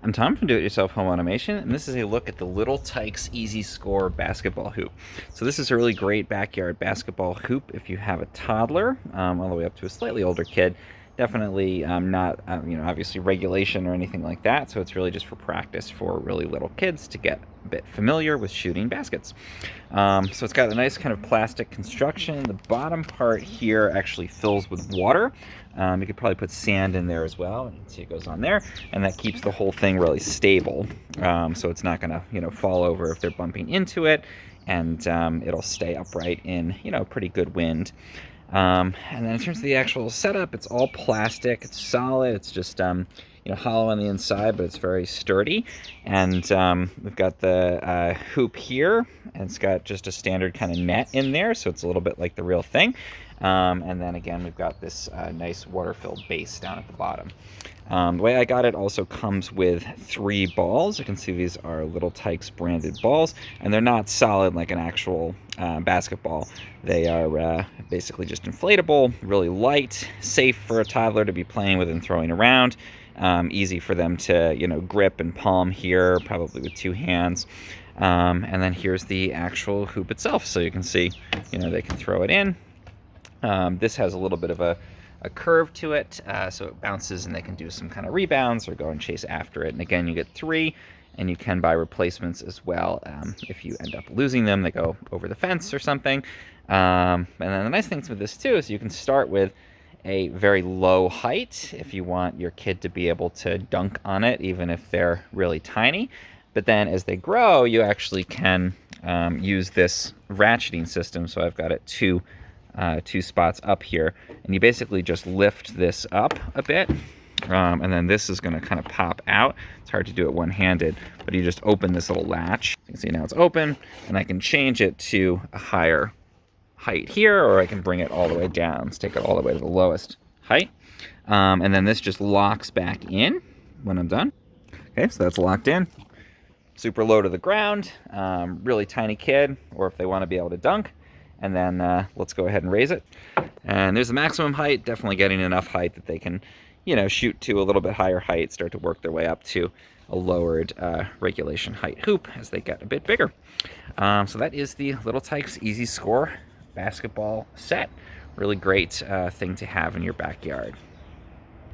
I'm Tom from Do-It-Yourself Home Automation, and this is a look at the Little Tikes Easyscore basketball hoop. So this is a really great backyard basketball hoop if you have a toddler, all the way up to a slightly older kid. Definitely not, obviously regulation or anything like that, so it's really just for practice for really little kids to get a bit familiar with shooting baskets. So it's got a nice kind of plastic construction. The bottom part here actually fills with water. You could probably put sand in there as well, and you can see it goes on there, and that keeps the whole thing really stable. So it's not gonna, fall over if they're bumping into it, and it'll stay upright in, pretty good wind. And then in terms of the actual setup, it's all plastic. It's solid. It's just hollow on the inside, but it's very sturdy. And we've got the hoop here, and it's got just a standard kind of net in there, so it's a little bit like the real thing. And then again, we've got this nice water-filled base down at the bottom. The way I got it also comes with 3 balls. You can see these are Little Tikes branded balls, and they're not solid like an actual basketball. They are basically just inflatable, really light, safe for a toddler to be playing with and throwing around. Easy for them to, grip and palm here, probably with 2 hands. And then here's the actual hoop itself. So you can see, they can throw it in. This has a little bit of a curve to it, so it bounces and they can do some kind of rebounds or go and chase after it. And again, you get 3, and you can buy replacements as well. If you end up losing them, they go over the fence or something. And then the nice thing with this too is you can start with a very low height if you want your kid to be able to dunk on it, even if they're really tiny. But then as they grow, you actually can use this ratcheting system. So I've got it two spots up here, and you basically just lift this up a bit, and then this is going to kind of pop out. It's hard to do it one-handed, but you just open this little latch. You can see now it's open, and I can change it to a higher height here, or I can bring it all the way down. Let's take it all the way to the lowest height, and then this just locks back in when I'm done. Okay, so that's locked in. Super low to the ground, really tiny kid, or if they want to be able to dunk. And then let's go ahead and raise it. And there's the maximum height, definitely getting enough height that they can, shoot to a little bit higher height, start to work their way up to a lowered regulation height hoop as they get a bit bigger. So that is the Little Tikes Easyscore basketball set. Really great thing to have in your backyard.